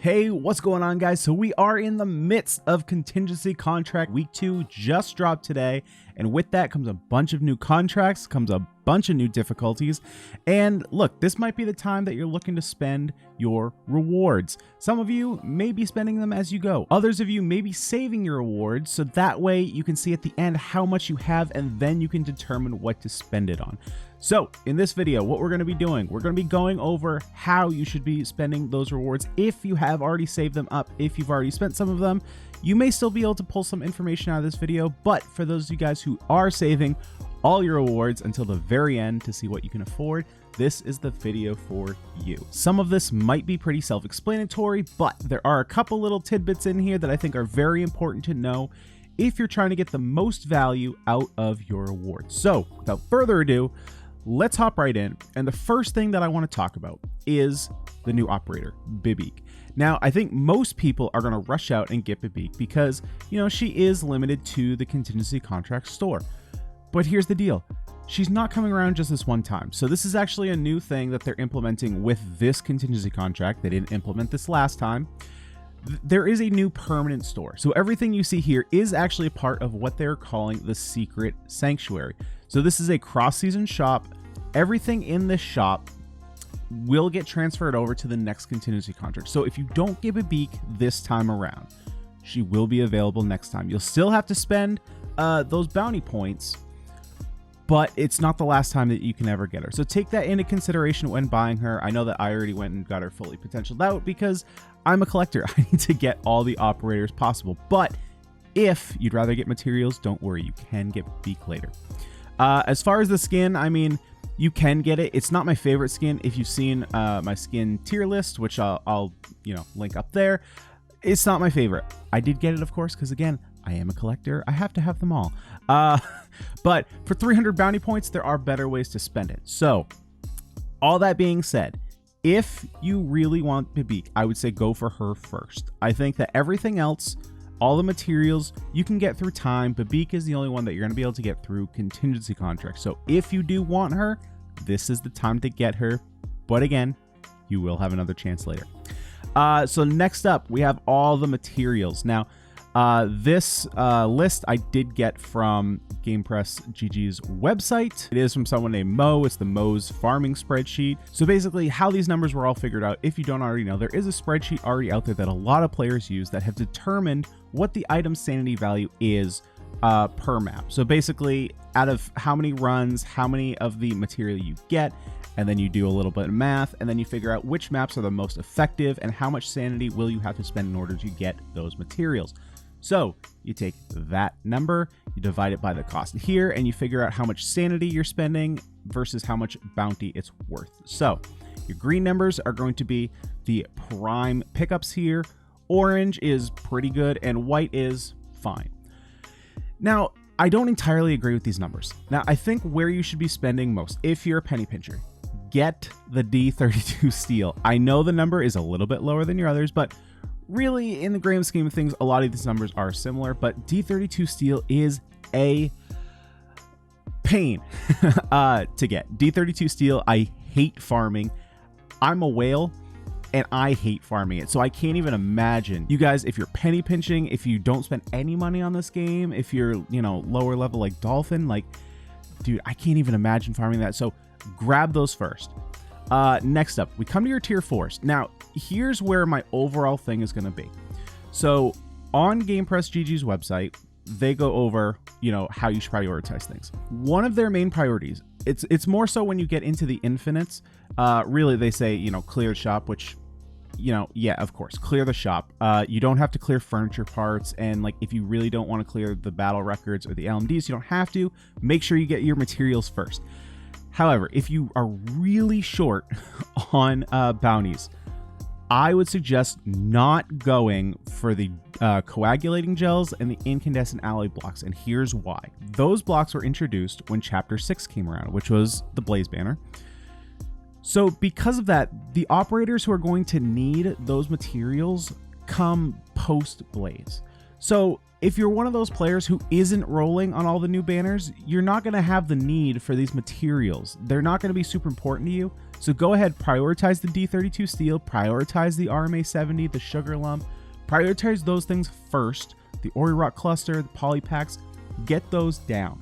Hey, what's going on, guys? So we are in the midst of Contingency Contract. Week 2 just dropped today, and with that comes a bunch of new contracts, comes a bunch of new difficulties. And look, this might be the time that you're looking to spend your rewards. Some of you may be spending them as you go. Others of you may be saving your rewards, so that way you can see at the end how much you have, and then you can determine what to spend it on. So in this video, what we're going to be doing, we're going to be going over how you should be spending those rewards. If you have already saved them up, if you've already spent some of them, you may still be able to pull some information out of this video. But for those of you guys who are saving all your rewards until the very end to see what you can afford, this is the video for you. Some of this might be pretty self-explanatory, but there are a couple little tidbits in here that I think are very important to know if you're trying to get the most value out of your rewards. So without further ado, let's hop right in. And the first thing that I want to talk about is the new operator, Bibik. Now, I think most people are going to rush out and get Bibik because, you know, she is limited to the Contingency Contract store. But here's the deal. She's not coming around just this one time. So this is actually a new thing that they're implementing with this Contingency Contract. They didn't implement this last time. There is a new permanent store. So everything you see here is actually a part of what they're calling the Secret Sanctuary. So this is a cross-season shop. Everything in this shop will get transferred over to the next Contingency Contract. So if you don't get Bibik this time around, she will be available next time. You'll still have to spend those bounty points, but it's not the last time that you can ever get her. So take that into consideration when buying her. I know that I already went and got her fully potentialed out because I'm a collector. I need to get all the operators possible. But if you'd rather get materials, don't worry, you can get Bibik later. As far as the skin, I mean, you can get it. It's not my favorite skin. If you've seen my skin tier list, which I'll link up there, it's not my favorite. I did get it, of course, because again, I am a collector. I have to have them all. But for 300 bounty points, there are better ways to spend it. So all that being said, if you really want Bibik, I would say go for her first. I think that everything else, all the materials, you can get through time. Bibik is the only one that you're going to be able to get through Contingency Contract. So if you do want her, this is the time to get her. But again, you will have another chance later. So next up, we have all the materials. Now, this list I did get from GamePress GG's website. It is from someone named Mo. It's the Mo's farming spreadsheet. So basically how these numbers were all figured out, if you don't already know, there is a spreadsheet already out there that a lot of players use that have determined what the item sanity value is per map. So basically out of how many runs, how many of the material you get, and then you do a little bit of math, and then you figure out which maps are the most effective and how much sanity will you have to spend in order to get those materials. So you take that number, you divide it by the cost here, and you figure out how much sanity you're spending versus how much bounty it's worth. So your green numbers are going to be the prime pickups here. Orange is pretty good, and white is fine. Now, I don't entirely agree with these numbers. Now, I think where you should be spending most, if you're a penny pincher, get the D32 steel. I know the number is a little bit lower than your others, but really, in the grand scheme of things, a lot of these numbers are similar, but D32 steel is a pain to get. D32 steel, I hate farming. I'm a whale, and I hate farming it, so I can't even imagine. You guys, if you're penny pinching, if you don't spend any money on this game, if you're, lower level like Dolphin, like, dude, I can't even imagine farming that, so grab those first. Next up, we come to your tier 4s. Now, here's where my overall thing is going to be. So on GamePress GG's website, they go over, how you should prioritize things. One of their main priorities, it's more so when you get into the infinites, really they say, clear the shop, which, yeah, of course, clear the shop. You don't have to clear furniture parts. And like, if you really don't want to clear the battle records or the LMDs, you don't have to. Make sure you get your materials first. However, if you are really short on bounties, I would suggest not going for the coagulating gels and the incandescent alloy blocks, and here's why. Those blocks were introduced when Chapter 6 came around, which was the Blaze banner. So because of that, the operators who are going to need those materials come post-Blaze. So if you're one of those players who isn't rolling on all the new banners, you're not going to have the need for these materials. They're not going to be super important to you. So go ahead, prioritize the D32 steel, prioritize the RMA 70, the sugar lump, prioritize those things first. The Ori Rock cluster, the poly packs, get those down.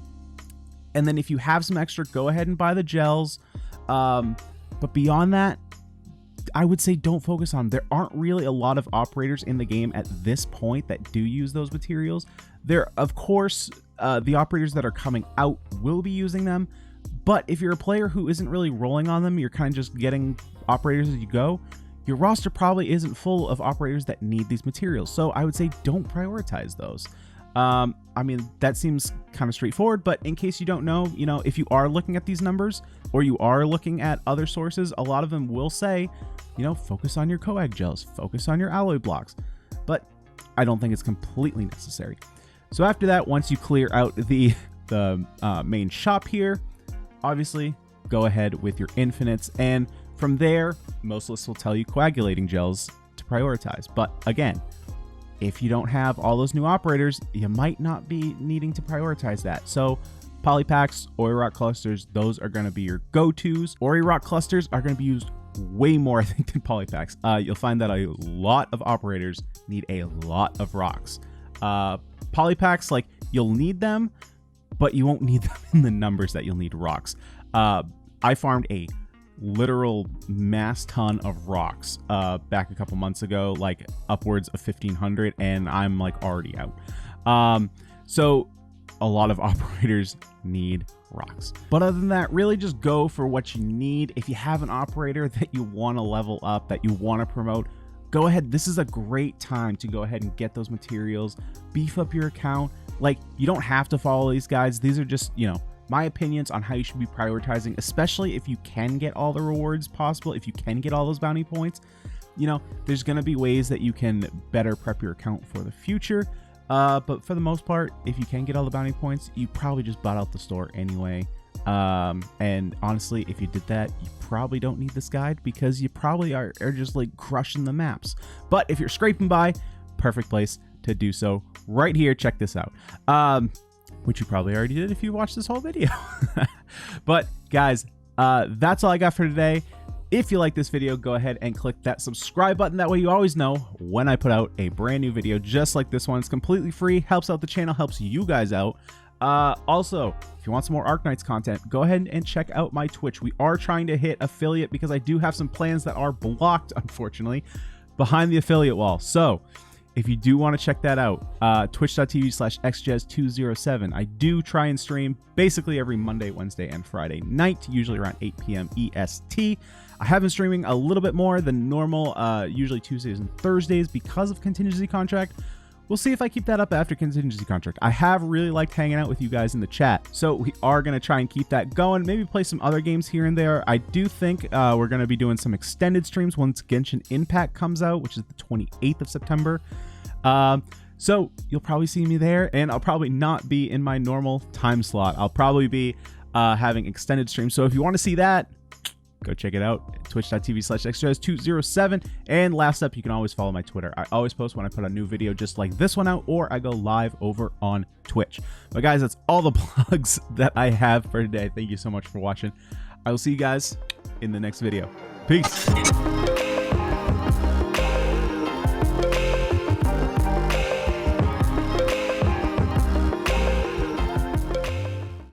And then if you have some extra, go ahead and buy the gels. But beyond that, I would say don't focus on. There aren't really a lot of operators in the game at this point that do use those materials. There, of course, the operators that are coming out will be using them. But if you're a player who isn't really rolling on them, you're kind of just getting operators as you go, your roster probably isn't full of operators that need these materials. So I would say don't prioritize those. I mean, that seems kind of straightforward, but in case you don't know, you know, if you are looking at these numbers or you are looking at other sources, a lot of them will say, you know, focus on your coag gels, focus on your alloy blocks, but I don't think it's completely necessary. So after that, once you clear out the main shop here, obviously go ahead with your infinites. And from there, most lists will tell you coagulating gels to prioritize. But again, if you don't have all those new operators, you might not be needing to prioritize that. So polypacks, Ori Rock clusters, those are going to be your go-tos. Ori Rock clusters are going to be used way more, I think, than polypacks. You'll find that a lot of operators need a lot of rocks. Polypacks, like, you'll need them, but you won't need them in the numbers that you'll need rocks. I farmed a literal mass ton of rocks back a couple months ago, like upwards of 1,500, and I'm like already out. So a lot of operators need rocks. But other than that, really just go for what you need. If you have an operator that you want to level up, that you want to promote, go ahead. This is a great time to go ahead and get those materials, beef up your account. Like, you don't have to follow these guys. These are just, you know, my opinions on how you should be prioritizing, especially if you can get all the rewards possible, if you can get all those bounty points. You know, there's going to be ways that you can better prep your account for the future. But for the most part, if you can get all the bounty points, you probably just bought out the store anyway. And honestly, if you did that, you probably don't need this guide because you probably are just like crushing the maps. But if you're scraping by, perfect place to do so right here. Check this out. Which you probably already did if you watched this whole video. But guys, that's all I got for today. If you like this video, go ahead and click that subscribe button. That way you always know when I put out a brand new video just like this one. It's completely free, helps out the channel, helps you guys out. Also, if you want some more Arknights content, go ahead and check out my Twitch. We are trying to hit affiliate because I do have some plans that are blocked, unfortunately, behind the affiliate wall. So if you do want to check that out, twitch.tv/xjez207. I do try and stream basically every Monday, Wednesday, and Friday night, usually around 8 p.m. EST. I have been streaming a little bit more than normal, usually Tuesdays and Thursdays because of Contingency Contract. We'll see if I keep that up after Contingency Contract. I have really liked hanging out with you guys in the chat, so we are going to try and keep that going. Maybe play some other games here and there. I do think we're going to be doing some extended streams once Genshin Impact comes out, which is the 28th of September. So you'll probably see me there, and I'll probably not be in my normal time slot. I'll probably be having extended streams. So if you want to see that, go check it out, twitch.tv/xjez207. And last up, you can always follow my Twitter. I always post when I put a new video just like this one out, or I go live over on Twitch. But guys, that's all the plugs that I have for today. Thank you so much for watching. I will see you guys in the next video. Peace.